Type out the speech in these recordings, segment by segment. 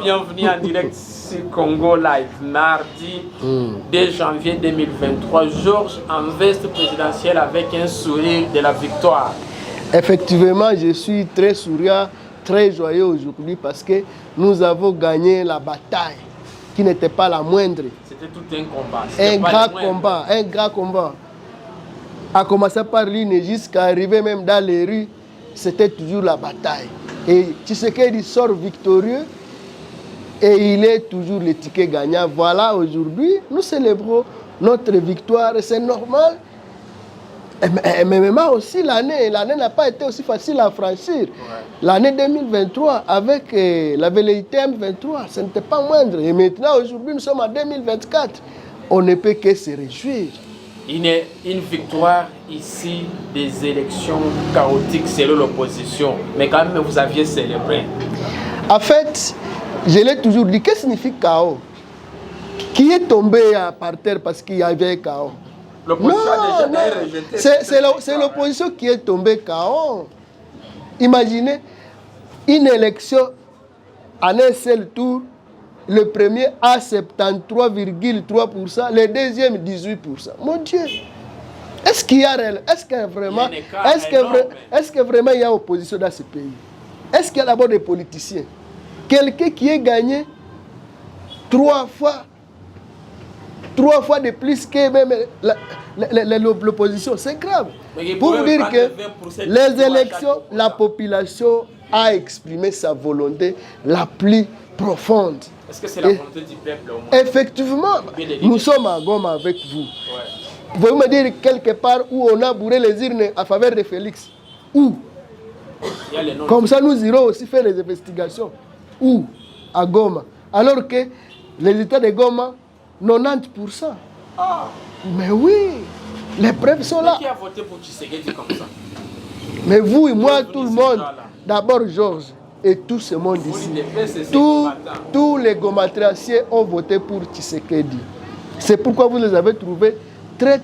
bienvenue en direct sur Congo Live, mardi 2 janvier 2023. Georges en veste présidentielle avec un sourire de la victoire. Effectivement, je suis très souriant, très joyeux aujourd'hui parce que nous avons gagné la bataille qui n'était pas la moindre. C'était tout un combat. Un grand combat. À commencer par l'île jusqu'à arriver même dans les rues, c'était toujours la bataille. Et Tshisekedi sort victorieux et il est toujours le ticket gagnant. Voilà, aujourd'hui, nous célébrons notre victoire. C'est normal. Mais même aussi, l'année n'a pas été aussi facile à franchir. Ouais. L'année 2023, avec la velléité M23, ce n'était pas moindre. Et maintenant, aujourd'hui, nous sommes en 2024. On ne peut que se réjouir. Une victoire ici des élections chaotiques selon l'opposition. Mais quand même, vous aviez célébré. En fait, je l'ai toujours dit, qu'est-ce que signifie chaos? Qui est tombé par terre parce qu'il y avait chaos? L'opposition a déjà rejeté. C'est l'opposition qui est tombée chaos. Imaginez une élection en un seul tour. Le premier a 73,3%, le deuxième 18%. Mon Dieu, est-ce qu'il y a vraiment il y a opposition dans ce pays? Est-ce qu'il y a d'abord des politiciens? Quelqu'un qui est gagné 3 fois de plus que même l'opposition, c'est grave. Pour dire que les élections, la population a exprimé sa volonté la plus profonde. Est-ce que c'est la volonté du peuple au moins? Effectivement, nous sommes à Goma avec vous. Ouais. Vous pouvez me dire quelque part où on a bourré les urnes à faveur de Félix? Où? Comme ça, nous irons aussi faire les investigations. Où? À Goma. Alors que les résultats de Goma, 90%. Ah. Mais oui, les preuves sont là. Mais qui a voté pour Tshisekedi comme ça? Mais vous et moi, tout le monde. D'abord, Georges. Et tout ce monde ici, tous les gomatraciens ont voté pour Tshisekedi. C'est pourquoi vous les avez trouvés très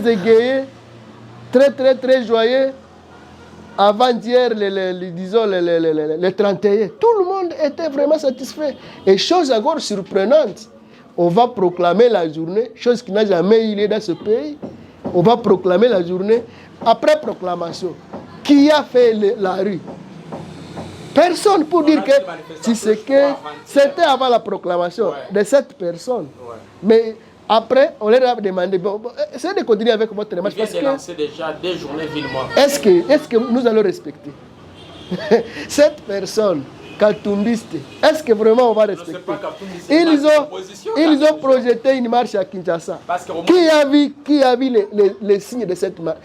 égayés, très joyeux. Avant-hier, les 31, tout le monde était vraiment satisfait. Et chose encore surprenante, on va proclamer la journée, chose qui n'a jamais eu lieu dans ce pays. On va proclamer la journée après proclamation. Qui a fait la rue? Personne pour dire que c'était avant la proclamation de cette personne. Ouais. Mais après, on leur a demandé, essayez de continuer avec votre démarche. Parce que lancé déjà des journées villes-mortes. Est-ce que nous allons respecter cette personne, Katumbiste? Est-ce que vraiment on va respecter? Ils ont projeté une marche à Kinshasa. Qui a vu les signes de cette marche?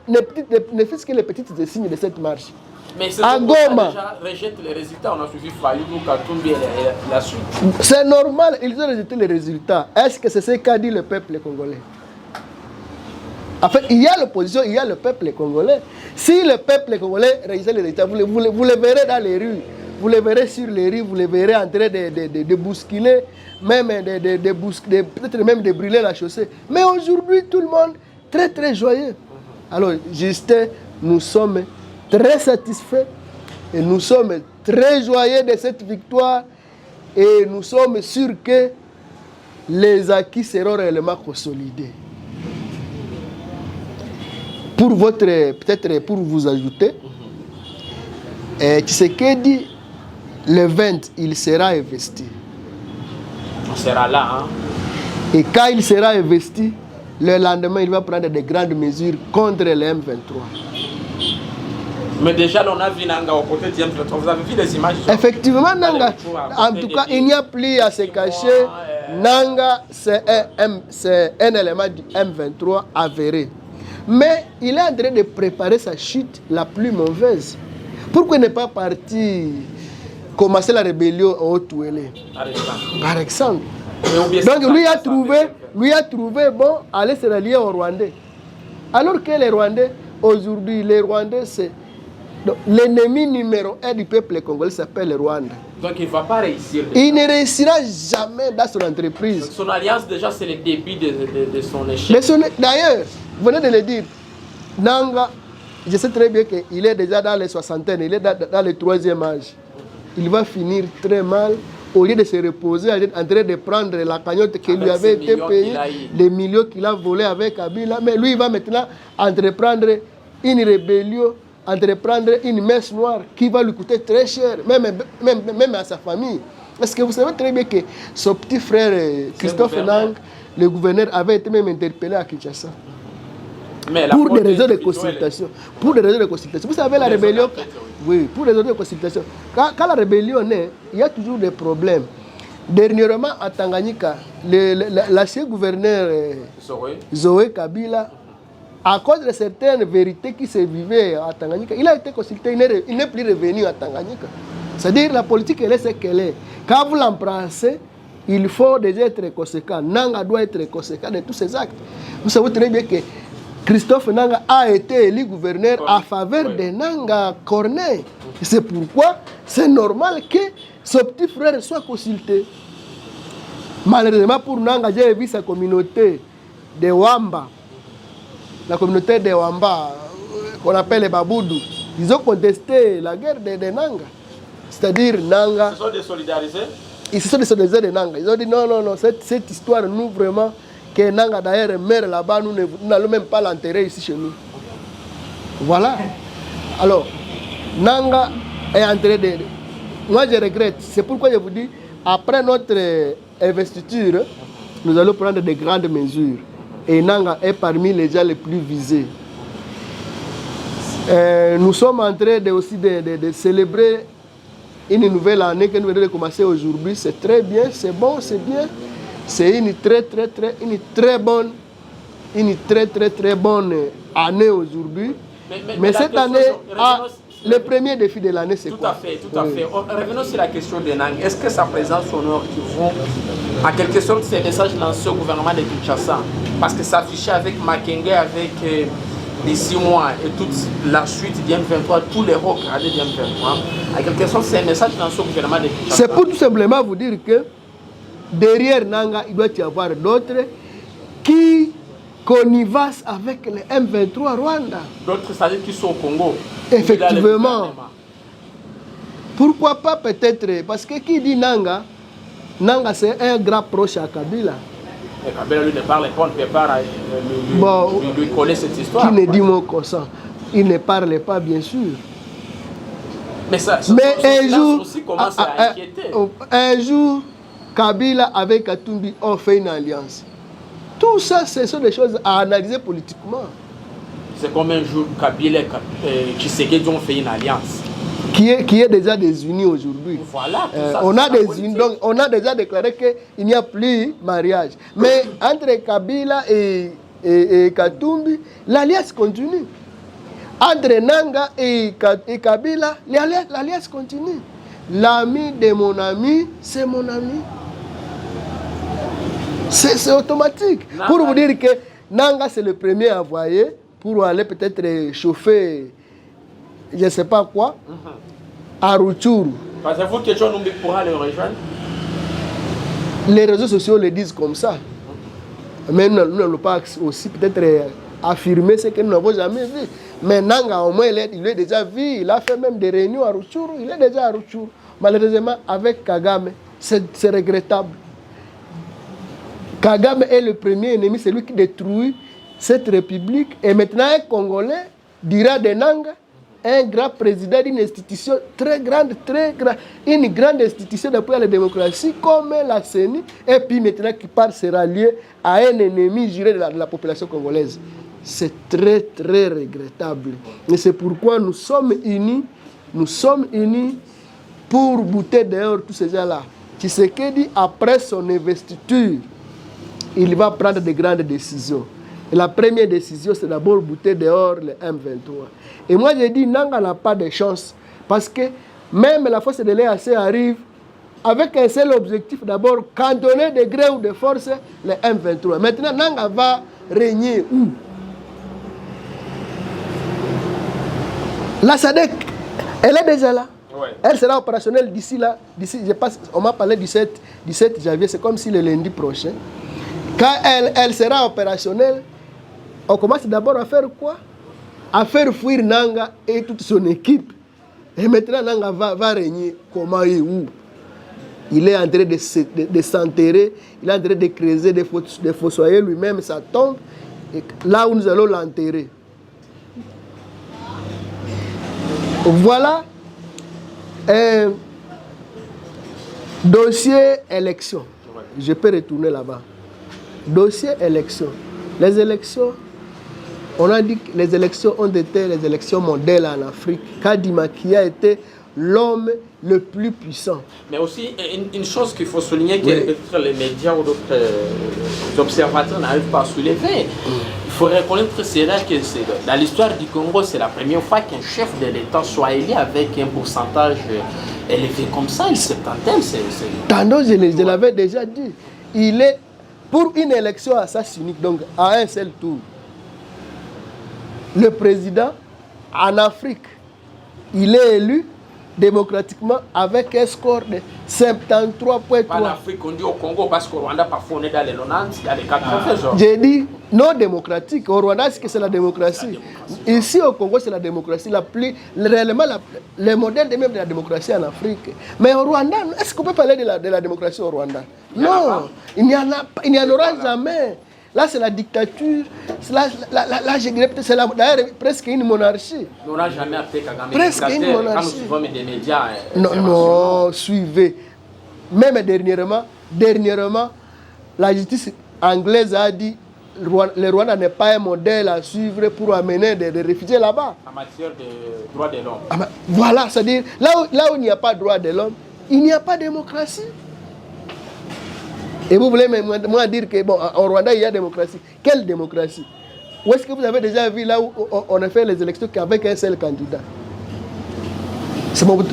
Ne fût-ce que les petits signes de cette marche. Mais c'est déjà rejette les résultats. On a suivi Fayou, Katumbi et la suite. C'est normal, ils ont rejeté les résultats. Est-ce que c'est ce qu'a dit le peuple congolais? En fait, il y a l'opposition, il y a le peuple congolais. Si le peuple congolais rejetait les résultats, vous les verrez dans les rues. Vous les verrez sur les rues, vous les verrez en train de bousculer, même peut-être même de brûler la chaussée. Mais aujourd'hui, tout le monde très joyeux. Alors, Justin, nous sommes très satisfaits et nous sommes très joyeux de cette victoire et nous sommes sûrs que les acquis seront réellement consolidés. Peut-être pour vous ajouter, Tshisekedi, le 20, il sera investi. On sera là, hein? Et quand il sera investi, le lendemain, il va prendre de grandes mesures contre le M23. Mais déjà, on a vu Nanga au côté du M23. Vous avez vu les images? Effectivement, Nanga. En tout cas, il n'y a plus à se cacher. Nanga, c'est un élément du M23 avéré. Mais il est en train de préparer sa chute la plus mauvaise. Pourquoi ne pas partir commencer la rébellion au Haut-Touélé? Par exemple. Donc lui a trouvé bon, aller se rallier aux Rwandais. Alors que les Rwandais, aujourd'hui, c'est l'ennemi numéro 1 du peuple congolais s'appelle le Rwanda. Donc il ne va pas réussir. Il ne réussira jamais dans son entreprise. Donc son alliance, déjà, c'est le début de son échec. D'ailleurs, vous venez de le dire, Nanga, je sais très bien qu'il est déjà dans les soixantaines, il est dans le 3e âge. il va finir très mal. Au lieu de se reposer, il est en train de prendre la cagnotte qui lui avait été payée, les millions qu'il a volés avec Kabila. Mais lui, il va maintenant entreprendre une rébellion, entreprendre une messe noire qui va lui coûter très cher, même à sa famille. Parce que vous savez très bien que son petit frère Christophe Nang, le gouverneur, avait été même interpellé à Kinshasa. Pour des raisons de consultation. Pour des raisons de consultation. Vous savez, la rébellion. Oui, pour des raisons de consultation. Quand la rébellion naît, il y a toujours des problèmes. Dernièrement, à Tanganyika, l'ancien gouverneur Zoé Kabila, à cause de certaines vérités qui se vivaient à Tanganyika, il a été consulté, il n'est plus revenu à Tanganyika. C'est-à-dire la politique, elle est ce qu'elle est. Quand vous l'embrassez, il faut déjà être conséquent. Nanga doit être conséquent de tous ses actes. Vous savez très bien que Christophe Nanga a été élu gouverneur à faveur de Nanga Corneille. C'est pourquoi c'est normal que son petit frère soit consulté. Malheureusement pour Nanga, j'ai vu sa communauté de Wamba, la communauté de Wamba, qu'on appelle les Baboudou. Ils ont contesté la guerre de Nanga. C'est-à-dire Nanga. Ils se sont désolidarisés. Ils se sont désolidarisés de Nanga. Ils ont dit non, cette histoire, nous vraiment, que Nanga d'ailleurs meurt là-bas, nous n'allons même pas l'enterrer ici chez nous. Voilà. Alors, Nanga est en train de... Moi je regrette. C'est pourquoi je vous dis, après notre investiture, nous allons prendre de grandes mesures. Et Nanga est parmi les gens les plus visés. Nous sommes en train aussi de célébrer une nouvelle année que nous venons de commencer aujourd'hui. C'est très bien, c'est bon, c'est bien. C'est une très bonne année aujourd'hui. Mais cette année, le premier défi de l'année, c'est quoi? Tout à fait. Revenons sur la question de Nang. Est-ce que sa présence sonore qui vont, en quelque sorte, ces messages lancés au gouvernement de Kinshasa, parce que s'afficher avec Makenge, avec les 6 mois et toute la suite d'IM23, tous les hauts gradés d'IM23, en quelque sorte, c'est un message lancé au gouvernement de Kinshasa. C'est pour tout simplement vous dire que derrière Nanga, il doit y avoir d'autres qui connivassent avec les M23 Rwanda. D'autres, c'est-à-dire qui sont au Congo. Effectivement. Pourquoi pas peut-être? Parce que qui dit Nanga, Nanga c'est un grand proche à Kabila. Et Kabila lui ne parle pas, on ne peut pas lui coller cette histoire. Qui ne dit mot consent? Il ne parle pas, bien sûr. Mais ça un jour, aussi commence à inquiéter. Un jour, Kabila avec Katumbi ont fait une alliance. Tout ça, ce sont des choses à analyser politiquement. C'est comme un jour Kabila et Tshisekedi ont fait une alliance. Qui est déjà désunie aujourd'hui. Voilà. On a déjà déclaré qu'il n'y a plus mariage. Mais entre Kabila et Katumbi, l'alliance continue. Entre Nanga et Kabila, l'alliance continue. L'ami de mon ami, c'est mon ami. C'est automatique. Nanga. Pour vous dire que Nanga, c'est le premier à envoyer pour aller peut-être chauffer, je ne sais pas quoi, à Rutshuru. Pensez-vous que John Numbi pourra le rejoindre? Les réseaux sociaux le disent comme ça. Mais nous n'allons pas aussi peut-être affirmer ce que nous n'avons jamais vu. Mais Nanga, au moins, il est déjà vu. Il a fait même des réunions à Rutshuru. Il est déjà à Rutshuru. Malheureusement, avec Kagame, c'est regrettable. Kagame est le premier ennemi, c'est lui qui détruit cette république. Et maintenant, un Congolais dira de Nanga, un grand président d'une institution très grande, une grande institution d'appui à la démocratie comme la CENI, et puis maintenant qui part se rallier à un ennemi juré de la population congolaise. C'est très regrettable. Et c'est pourquoi nous sommes unis pour bouter dehors tous ces gens-là. Tshisekedi, après son investiture, il va prendre de grandes décisions. Et la première décision, c'est d'abord bouter dehors les M23. Et moi, j'ai dit, Nanga n'a pas de chance. Parce que même la force de l'EAC arrive avec un seul objectif, d'abord, cantonner de gré ou de force les M23. Maintenant, Nanga va régner où? La SADC, elle est déjà là. Ouais. Elle sera opérationnelle d'ici, je passe, on m'a parlé du 17 janvier, c'est comme si le lundi prochain. Quand elle sera opérationnelle, on commence d'abord à faire quoi? À faire fuir Nanga et toute son équipe. Et maintenant, Nanga va régner comment et où. Il est en train de s'enterrer, il est en train de creuser des fossoyers lui-même, sa tombe, et là où nous allons l'enterrer. Voilà un dossier élection. Je peux retourner là-bas. Dossier élection. Les élections, on a dit que les élections ont été les élections modèles en Afrique. Kadima qui a été l'homme le plus puissant. Mais aussi, une chose qu'il faut souligner, que les médias ou d'autres observateurs n'arrivent pas à soulever. Il faut reconnaître cela que dans l'histoire du Congo, c'est la première fois qu'un chef de l'État soit élu avec un pourcentage élevé comme ça, une septantaine. Tandis, je l'avais déjà dit, il est pour une élection à sens unique, donc à un seul tour. Le président, en Afrique, il est élu démocratiquement avec un score de 73,3. Pas en Afrique, on dit au Congo, parce qu'au Rwanda, parfois on est dans les 90, il y a les 80. J'ai dit non démocratique. Au Rwanda, c'est la démocratie. Ici au Congo, c'est la démocratie la plus. Réellement, le modèle même de la démocratie en Afrique. Mais au Rwanda, est-ce qu'on peut parler de la démocratie au Rwanda? Non, il n'y en aura jamais. Là, c'est la dictature. Là, je dirais peut-être c'est d'ailleurs presque une monarchie. On n'a jamais appelé Kagame presque une monarchie. Quand nous suivons des médias. Non, suivez. Même dernièrement, la justice anglaise a dit que le Rwanda n'est pas un modèle à suivre pour amener des réfugiés là-bas. En matière de droits de l'homme. Voilà, c'est-à-dire, là où il n'y a pas de droits de l'homme, il n'y a pas de démocratie. Et vous voulez moi dire que bon, en Rwanda, il y a démocratie. Quelle démocratie? Où est-ce que vous avez déjà vu là où on a fait les élections qu'avec un seul candidat?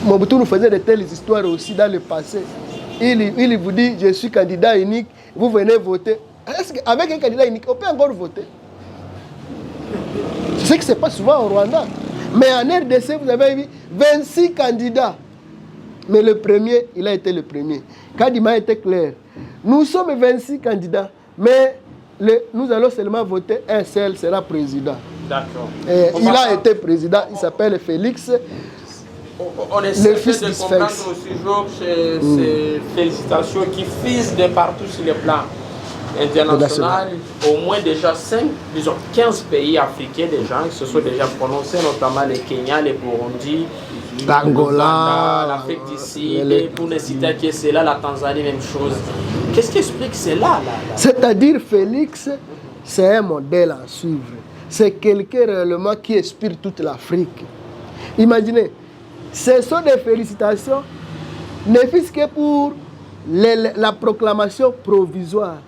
Mobutu nous faisait de telles histoires aussi dans le passé. Il vous dit, je suis candidat unique, vous venez voter. Est-ce qu'avec un candidat unique, on peut encore voter? C'est ce qui se passe souvent au Rwanda. Mais en RDC, vous avez vu 26 candidats. Mais le premier, il a été le premier. Kadima était clair. Nous sommes 26 candidats, mais nous allons seulement voter un seul sera président. D'accord. Il a été président, il s'appelle Félix. On essaie de comprendre aussi, Georges, ces félicitations qui fusent de partout sur le plan international. Au moins déjà 15 pays africains déjà qui se sont déjà prononcés, notamment le Kenya, le Burundi, l'Angola, l'Afrique d'ici, et pour ne citer que c'est là, la Tanzanie, même chose. Qu'est-ce qui explique cela là? C'est-à-dire, Félix, c'est un modèle à suivre. C'est quelqu'un réellement qui inspire toute l'Afrique. Imaginez, ce sont des félicitations, ne fût-ce que pour la proclamation provisoire.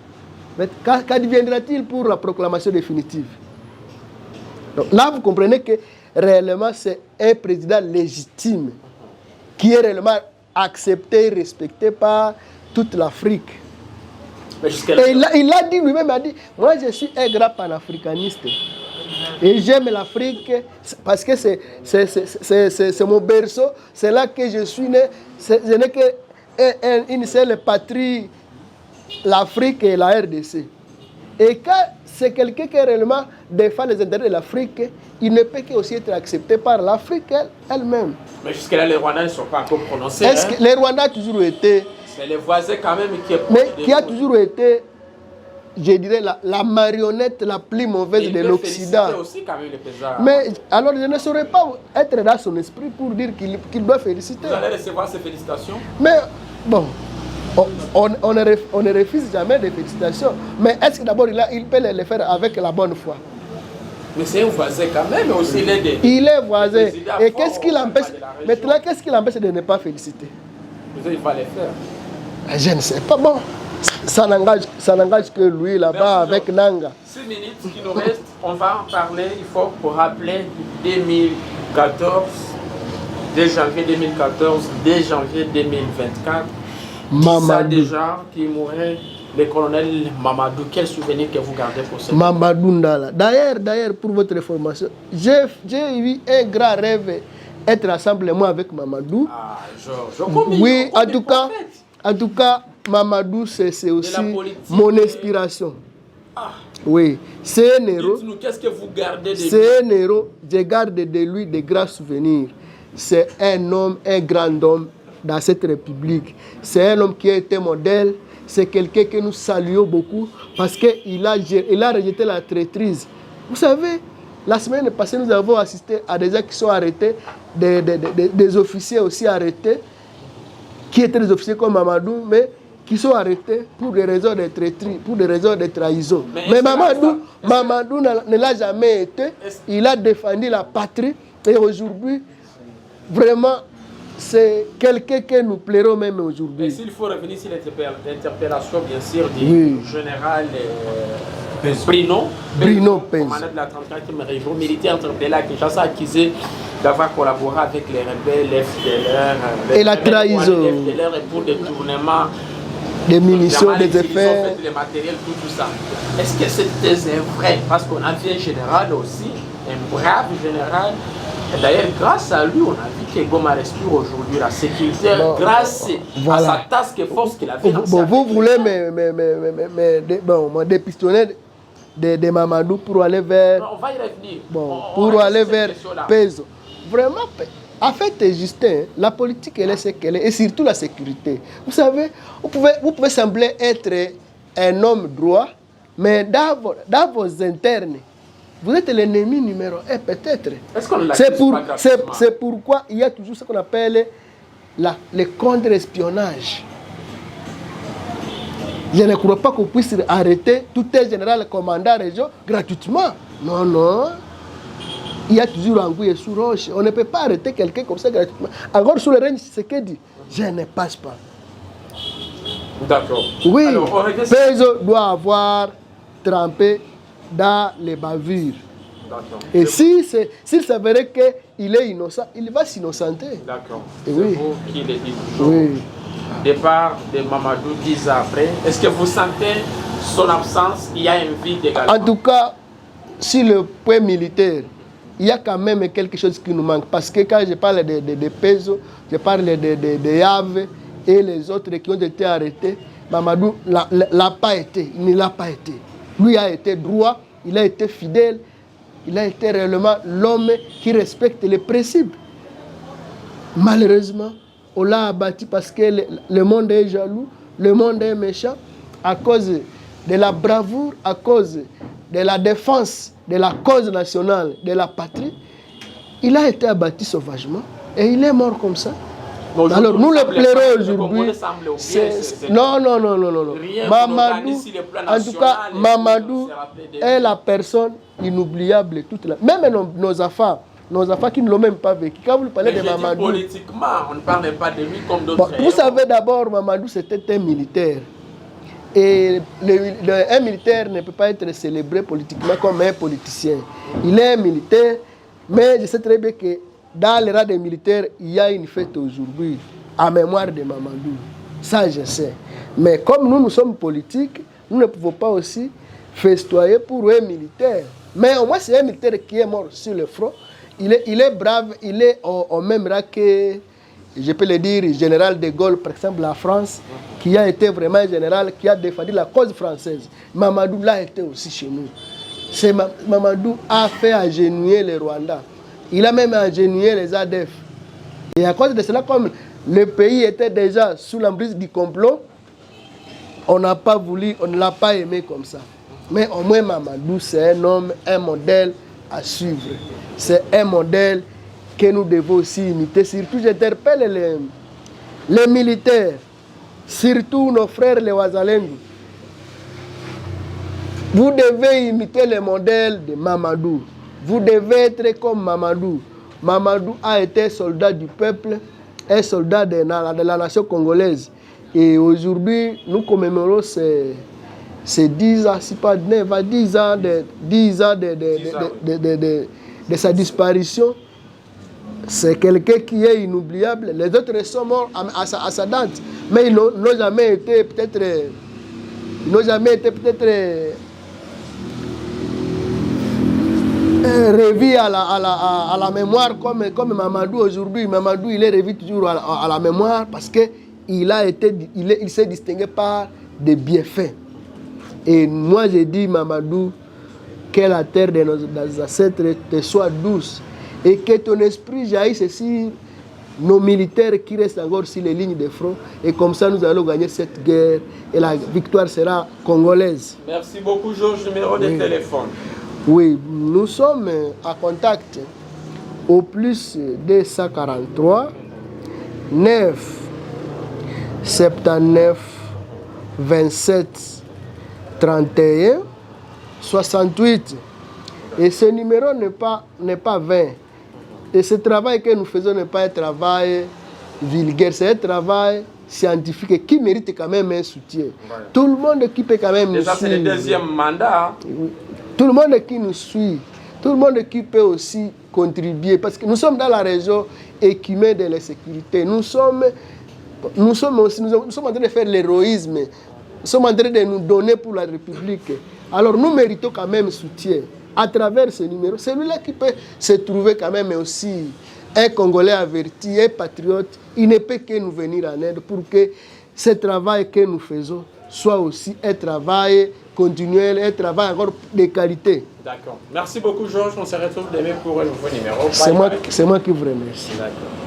Mais qu'adviendra-t-il pour la proclamation définitive? Donc là, vous comprenez que réellement, c'est un président légitime qui est réellement accepté et respecté par toute l'Afrique. Et il a dit lui-même, moi je suis un grand panafricaniste. Et j'aime l'Afrique parce que c'est mon berceau, c'est là que je suis né. Je n'ai qu'une seule patrie, l'Afrique et la RDC. Et quand c'est quelqu'un qui réellement défend les intérêts de l'Afrique, il ne peut qu'aussi être accepté par l'Afrique elle-même. Mais jusque-là, les Rwandais ne sont pas encore prononcés. Est-ce que les Rwandais ont toujours été... C'est les voisins quand même qui a toujours été, je dirais, la marionnette la plus mauvaise de l'Occident. Mais alors je ne saurais pas être dans son esprit pour dire qu'il doit féliciter. Vous allez recevoir ces félicitations? Mais bon, on ne refuse jamais des félicitations. Mais est-ce que d'abord il peut les faire avec la bonne foi? Mais c'est un voisin quand même, aussi il est voisin. Et qu'est-ce qui l'empêche? Maintenant, qu'est-ce qui l'empêche de ne pas féliciter? Il va les faire. Je ne sais pas. Bon, ça n'engage que lui là-bas avec Nanga. 6 minutes qui nous restent, on va en parler. Il faut rappeler 2014, 2 janvier 2014, 2 janvier 2024. Mamadou. Déjà qui mourait, le colonel Mamadou. Quel souvenir que vous gardez pour ça? Mamadou Ndala. D'ailleurs, pour votre information, j'ai eu un grand rêve être ensemble moi avec Mamadou. Ah, Georges. Oui, en tout cas, Mamadou, c'est aussi mon inspiration. Ah. Oui, c'est un héros. Dites-nous, qu'est-ce que vous gardez de lui? C'est un héros. Je garde de lui de grands souvenirs. c'est un homme, un grand homme dans cette République. C'est un homme qui a été modèle. C'est quelqu'un que nous saluons beaucoup parce qu'il a rejeté la traîtrise. Vous savez, la semaine passée, nous avons assisté à des gens qui sont arrêtés, des officiers aussi arrêtés, qui étaient des officiers comme Mamadou, mais qui sont arrêtés pour des raisons de traîtrise, pour des raisons de trahison. Mais Mamadou ne l'a jamais été. Il a défendu la patrie et aujourd'hui, vraiment, c'est quelqu'un que nous plairons même aujourd'hui. Et s'il faut revenir sur l'interpellation, bien sûr, du général Bruno Penzo, commandant de la 34e région militaire interpellé à Kinshasa, accusé d'avoir collaboré avec les rebelles FDLR et la trahison et pour détournement des munitions, des effets, des matériels, tout ça. Est-ce que cette thèse est vraie? Parce qu'on a vu un général aussi, un brave général. Et d'ailleurs, grâce à lui, on a vu que Goma respire aujourd'hui la sécurité, grâce à sa task force qu'il avait lancée. Vous voulez me dépistonner de Mamadou pour aller vers... Non, on va y revenir. Pour aller vers Penzo. Vraiment, en fait, Justin, la politique, elle est ce qu'elle est, et surtout la sécurité. Vous savez, vous pouvez sembler être un homme droit, mais dans vos internes, vous êtes l'ennemi numéro 1, peut-être. C'est pourquoi il y a toujours ce qu'on appelle le contre-espionnage. Je ne crois pas qu'on puisse arrêter tout un général commandant région gratuitement. Non, non. Il y a toujours anguille sous roche. On ne peut pas arrêter quelqu'un comme ça gratuitement. Encore sous le règne, c'est ce qu'il dit. Je ne passe pas. D'accord. Oui, Penzo doit avoir trempé dans les bavures. Et s'il s'avérait qu'il est innocent, il va s'innocenter. D'accord. C'est vous qui le dites toujours. Oui. Départ de Mamadou 10 ans après, est-ce que vous sentez son absence? Il y a un vide également. En tout cas, sur le point militaire, il y a quand même quelque chose qui nous manque. Parce que quand je parle de Penzo, je parle de Yave et les autres qui ont été arrêtés, Mamadou l'a pas été. Il ne l'a pas été. Lui a été droit, il a été fidèle, il a été réellement l'homme qui respecte les principes. Malheureusement, on l'a abattu parce que le monde est jaloux, le monde est méchant, à cause de la bravoure, à cause de la défense de la cause nationale, de la patrie. Il a été abattu sauvagement et il est mort comme ça. Alors nous le plairons aujourd'hui. Non. Mamadou, en tout cas, Mamadou est la personne inoubliable. Même nos enfants qui ne l'ont même pas vécu. Quand vous parlez de Mamadou... Politiquement, on ne parle pas de lui comme d'autres. Vous savez d'abord, Mamadou, c'était un militaire. Et un militaire ne peut pas être célébré politiquement comme un politicien. Il est un militaire, mais je sais très bien que dans les rangs des militaires, il y a une fête aujourd'hui en mémoire de Mamadou. Ça, je sais. Mais comme nous sommes politiques, nous ne pouvons pas aussi festoyer pour un militaire. Mais au moins, c'est un militaire qui est mort sur le front. Il est brave, il est au même rang que, je peux le dire, général de Gaulle, par exemple, la France, qui a été vraiment un général qui a défendu la cause française. Mamadou l'a été aussi chez nous. Mamadou a fait agenouiller les Rwandais. Il a même agenouillé les ADF. Et à cause de cela, comme le pays était déjà sous l'emprise du complot, on n'a pas voulu, on ne l'a pas aimé comme ça. Mais au moins Mamadou, c'est un homme, un modèle à suivre. C'est un modèle que nous devons aussi imiter. Surtout, j'interpelle les militaires, surtout nos frères les Wazalendou. Vous devez imiter le modèle de Mamadou. Vous devez être comme Mamadou. Mamadou a été soldat du peuple, un soldat de la nation congolaise. Et aujourd'hui, nous commémorons ces 10 ans, si pas 9 ans, 10 ans de sa disparition. C'est quelqu'un qui est inoubliable. Les autres sont morts à sa date. Mais ils n'ont jamais été peut-être revu à la mémoire comme Mamadou aujourd'hui. Mamadou, il est revu toujours à la mémoire parce qu'il s'est distingué par des bienfaits. Et moi, j'ai dit, Mamadou, que la terre de nos ancêtres te soit douce et que ton esprit jaillisse sur nos militaires qui restent encore sur les lignes de front. Et comme ça, nous allons gagner cette guerre et la victoire sera congolaise. Merci beaucoup, Georges. Numéro de téléphone. Oui, nous sommes en contact au plus 243 9 79 27 31 68. Et ce numéro n'est pas vain. Et ce travail que nous faisons n'est pas un travail vulgaire, c'est un travail scientifique qui mérite quand même un soutien. Ouais. Tout le monde qui peut quand même nous suivre. Déjà, c'est le deuxième mandat. Tout le monde qui nous suit, tout le monde qui peut aussi contribuer. Parce que nous sommes dans la région équipée de la sécurité. Nous sommes en train de faire l'héroïsme. Nous sommes en train de nous donner pour la République. Alors nous méritons quand même soutien. À travers ce numéro, celui-là qui peut se trouver quand même aussi un Congolais averti, un patriote, il ne peut que nous venir en aide pour que ce travail que nous faisons soit aussi un travail continuel, un travail encore de qualité. D'accord. Merci beaucoup, Georges. On se retrouve demain pour un nouveau numéro. C'est moi qui vous remercie. D'accord.